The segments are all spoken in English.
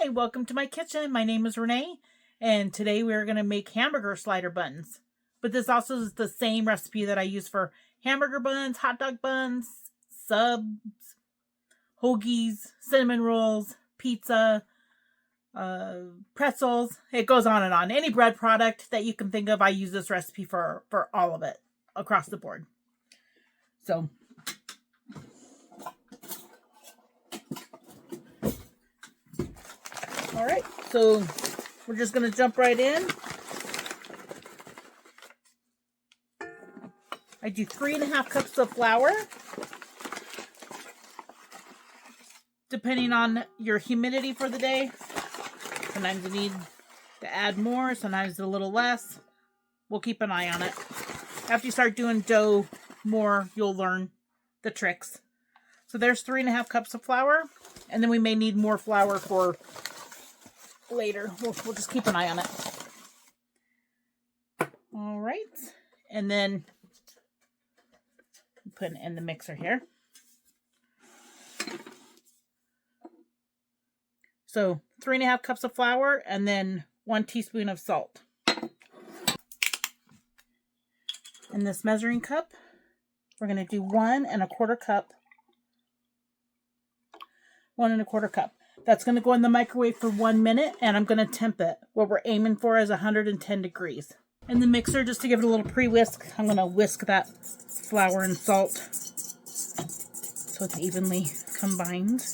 Hi, welcome to my kitchen. My name is Renee, and today we're going to make hamburger slider buns. But this also is the same recipe that I use for hamburger buns, hot dog buns, subs, hoagies, cinnamon rolls, pizza, pretzels. It goes on and on. Any bread product that you can think of, I use this recipe for all of it across the board. So all right, so we're just going to jump right in. I do 3.5 cups of flour. Depending on your humidity for the day. Sometimes you need to add more, sometimes a little less. We'll keep an eye on it. After you start doing dough more, you'll learn the tricks. So there's 3.5 cups of flour. And then we may need more flour for later. We'll just keep an eye on it. All right. And then put it in the mixer here. So 3.5 cups of flour and then 1 teaspoon of salt. In this measuring cup, we're going to do 1 1/4 cup. 1 1/4 cup. That's going to go in the microwave for 1 minute, and I'm going to temp it. What we're aiming for is 110 degrees. In the mixer, just to give it a little pre-whisk, I'm going to whisk that flour and salt so it's evenly combined.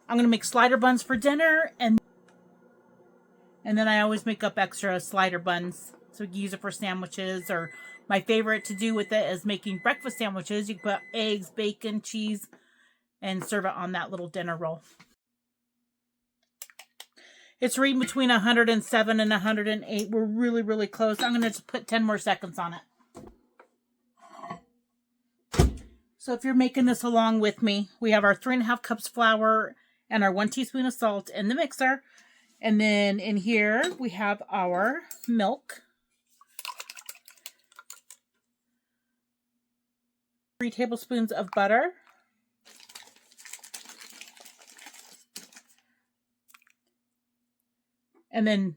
I'm going to make slider buns for dinner, and then I always make up extra slider buns. So you can use it for sandwiches, or my favorite to do with it is making breakfast sandwiches. You can put eggs, bacon, cheese, and serve it on that little dinner roll. It's reading between 107 and 108. We're really, really close. I'm going to just put 10 more seconds on it. So if you're making this along with me, we have our 3.5 cups flour and our 1 teaspoon of salt in the mixer. And then in here, we have our milk. 3 tablespoons of butter. And then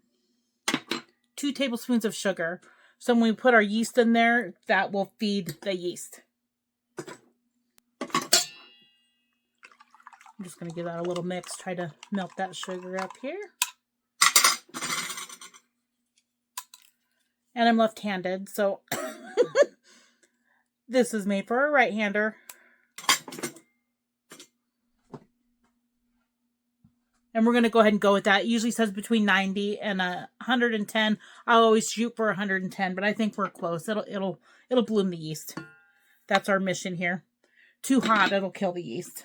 2 tablespoons of sugar. So when we put our yeast in there, that will feed the yeast. I'm just going to give that a little mix. Try to melt that sugar up here. And I'm left-handed, so this is made for a right-hander. And we're going to go ahead and go with that. It usually says between 90 and 110. I always shoot for 110, but I think we're close. It'll bloom the yeast. That's our mission here. Too hot, it'll kill the yeast.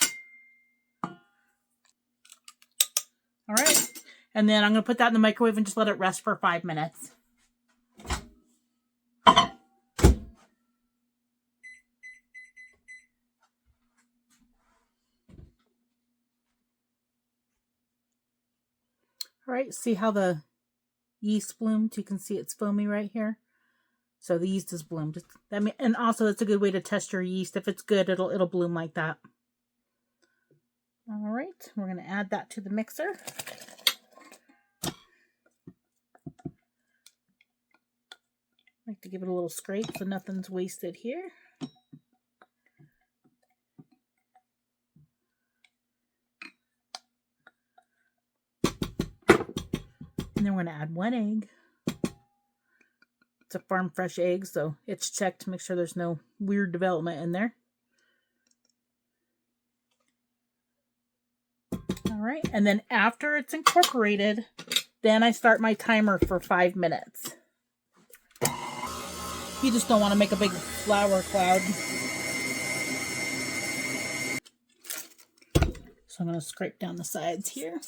All right. And then I'm going to put that in the microwave and just let it rest for 5 minutes. All right, see how the yeast bloomed? You can see it's foamy right here. So the yeast is bloomed. And also that's a good way to test your yeast. If it's good, it'll bloom like that. All right, we're going to add that to the mixer. I like to give it a little scrape so nothing's wasted here. And then we're going to add 1 egg. It's a farm fresh egg, so it's checked to make sure there's no weird development in there. All right, and then after it's incorporated, then I start my timer for 5 minutes. You just don't want to make a big flour cloud. So I'm going to scrape down the sides here.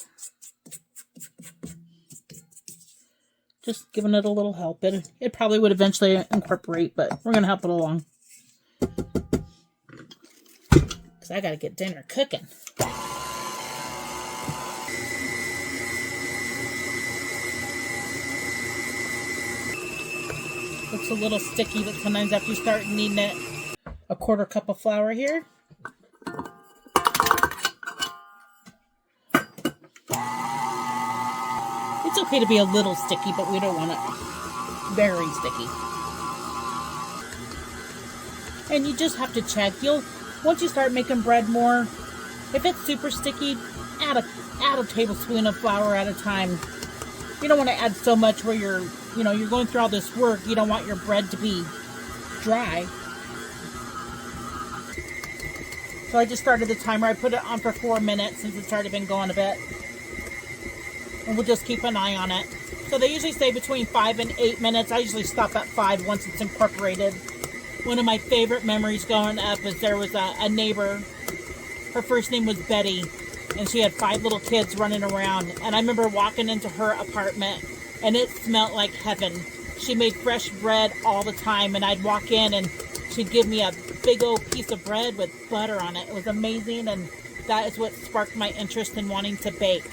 Just giving it a little help. It probably would eventually incorporate, but we're going to help it along. Because I got to get dinner cooking. Looks a little sticky, but sometimes after you start kneading it, a 1/4 cup of flour here. okay to be a little sticky, but we don't want it very sticky. And you just have to check. Once you start making bread more, if it's super sticky, add a tablespoon of flour at a time. You don't want to add so much where you're going through all this work. You don't want your bread to be dry. So I just started the timer. I put it on for 4 minutes since it's already been going a bit. And we'll just keep an eye on it. So they usually say between 5 and 8 minutes. I usually stop at 5 once it's incorporated. One of my favorite memories growing up is there was a neighbor. Her first name was Betty. And she had 5 little kids running around. And I remember walking into her apartment. And it smelled like heaven. She made fresh bread all the time. And I'd walk in and she'd give me a big old piece of bread with butter on it. It was amazing. And that is what sparked my interest in wanting to bake.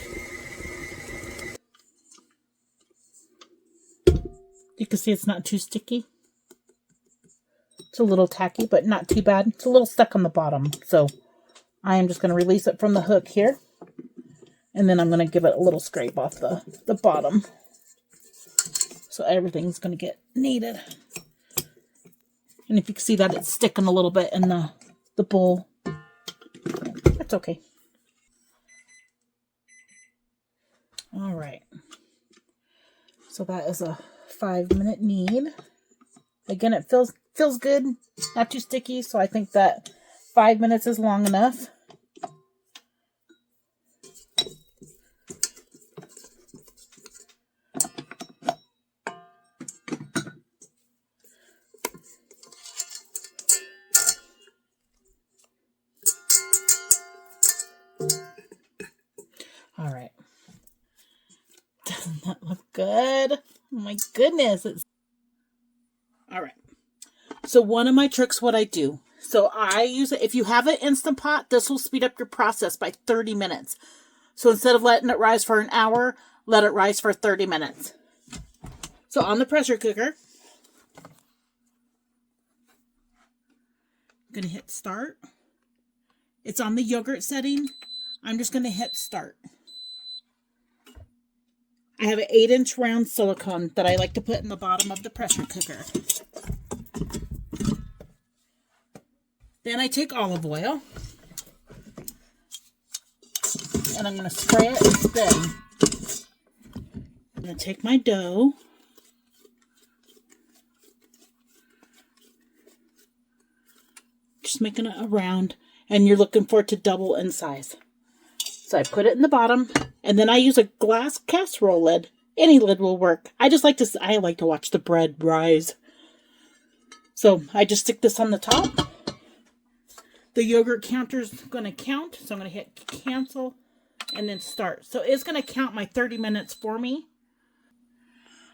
You can see it's not too sticky. It's a little tacky, but not too bad. It's a little stuck on the bottom. So I am just going to release it from the hook here. And then I'm going to give it a little scrape off the bottom. So everything's going to get kneaded. And if you can see that it's sticking a little bit in the bowl, that's okay. All right. So that is a 5-minute knead. Again, it feels good, not too sticky, so I think that 5 minutes is long enough. All right. Doesn't that look good? Oh my goodness. All right. So one of my tricks, what I do. So I use it. If you have an Instant Pot, this will speed up your process by 30 minutes. So instead of letting it rise for an hour, let it rise for 30 minutes. So on the pressure cooker, I'm going to hit start. It's on the yogurt setting. I'm just going to hit start. I have an 8-inch round silicone that I like to put in the bottom of the pressure cooker. Then I take olive oil. And I'm going to spray it and spin. I'm going to take my dough. Just making it around. And you're looking for it to double in size. So I put it in the bottom, and then I use a glass casserole lid. Any lid will work. I like to watch the bread rise. So I just stick this on the top. The yogurt counter's going to count, so I'm going to hit cancel and then start. So it's going to count my 30 minutes for me.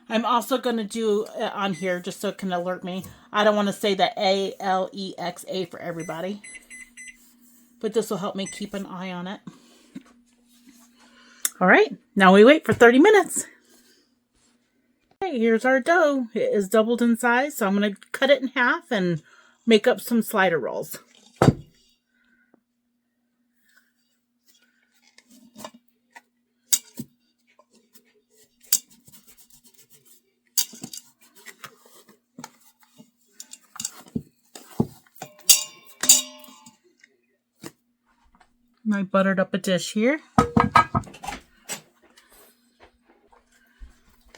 I'm also going to do on here, just so it can alert me. I don't want to say the ALEXA for everybody, but this will help me keep an eye on it. All right, now we wait for 30 minutes. Okay, here's our dough. It is doubled in size, so I'm going to cut it in half and make up some slider rolls. I buttered up a dish here.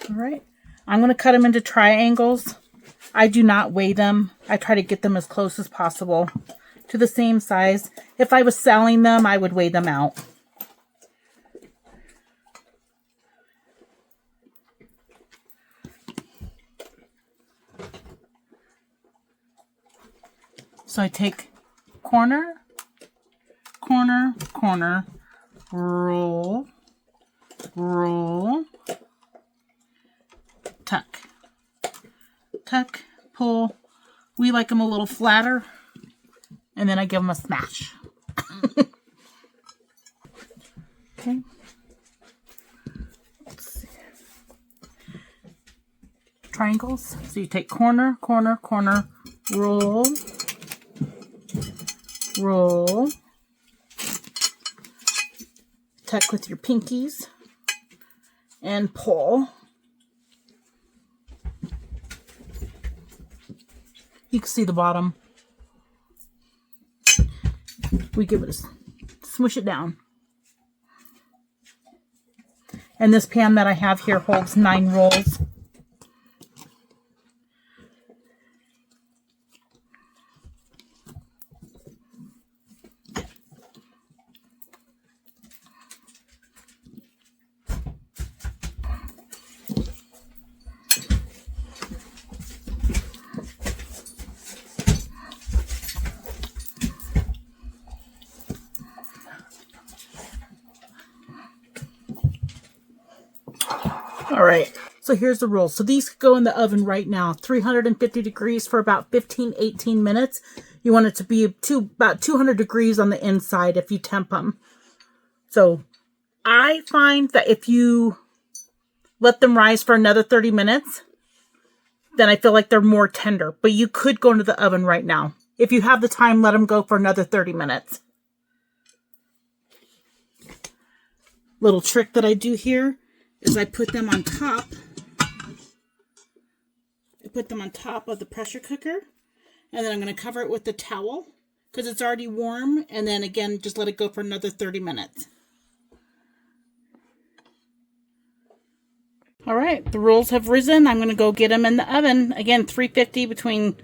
All right, I'm going to cut them into triangles. I do not weigh them. I try to get them as close as possible to the same size. If I was selling them, I would weigh them out. So I take corner, corner, corner, roll, roll, tuck, tuck, pull. We like them a little flatter, and then I give them a smash. Okay. Let's see. Triangles. So you take corner, corner, corner, roll, roll, tuck with your pinkies, and pull. You can see the bottom. We give it a smush it down. And this pan that I have here holds 9 rolls. All right, so here's the rolls. So these go in the oven right now, 350 degrees for about 15-18 minutes. You want it to be about 200 degrees on the inside if you temp them. So I find that if you let them rise for another 30 minutes, then I feel like they're more tender. But you could go into the oven right now. If you have the time, let them go for another 30 minutes. Little trick that I do here is I put them on top. I put them on top of the pressure cooker, and then I'm going to cover it with the towel because it's already warm, and then again just let it go for another 30 minutes. All right, the rolls have risen. I'm going to go get them in the oven. Again, 350 between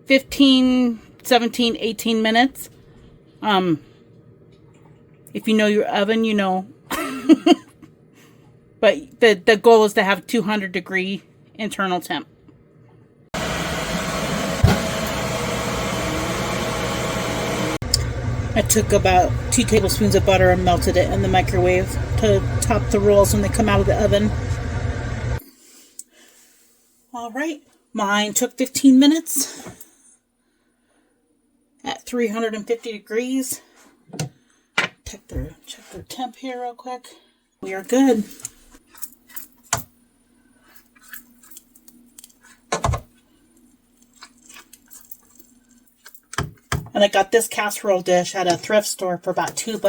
15, 17, 18 minutes. If you know your oven, you know. But the goal is to have 200 degree internal temp. I took about 2 tablespoons of butter and melted it in the microwave to top the rolls when they come out of the oven. All right, mine took 15 minutes at 350 degrees. Check their temp here real quick. We are good. And I got this casserole dish at a thrift store for about $2.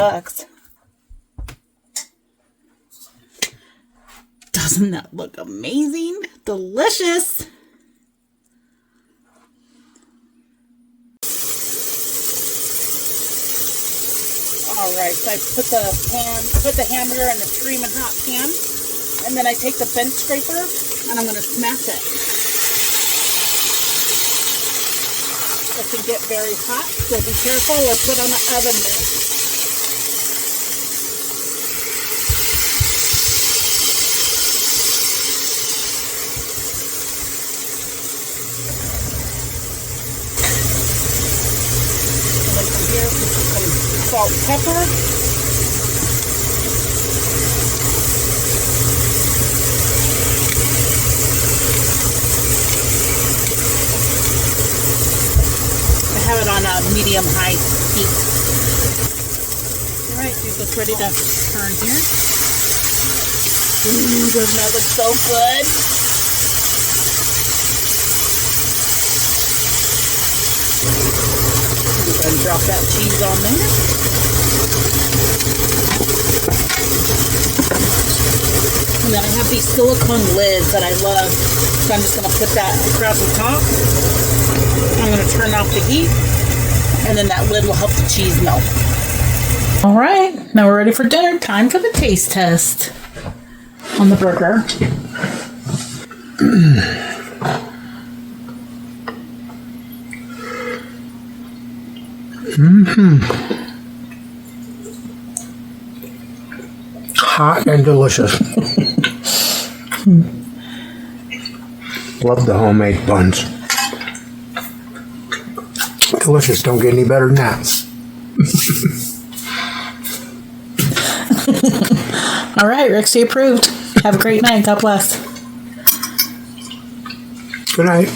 Doesn't that look amazing? Delicious. Alright, so I put the hamburger in the screaming hot pan, and then I take the bench scraper and I'm going to smash it. It can get very hot, so be careful or put on the oven mitt. And then from here, we put some salt and pepper. Have it on a medium-high heat. All right, these look ready to turn here. Ooh, doesn't that look so good? Go ahead and drop that cheese on there. And then I have these silicone lids that I love, so I'm just going to put that across the top. I'm going to turn off the heat, and then that lid will help the cheese melt. All right, now we're ready for dinner. Time for the taste test on the burger. Hot and delicious. Love the homemade buns. Delicious. Don't get any better than that. All right, Rixie approved. Have a great night. God bless. Good night.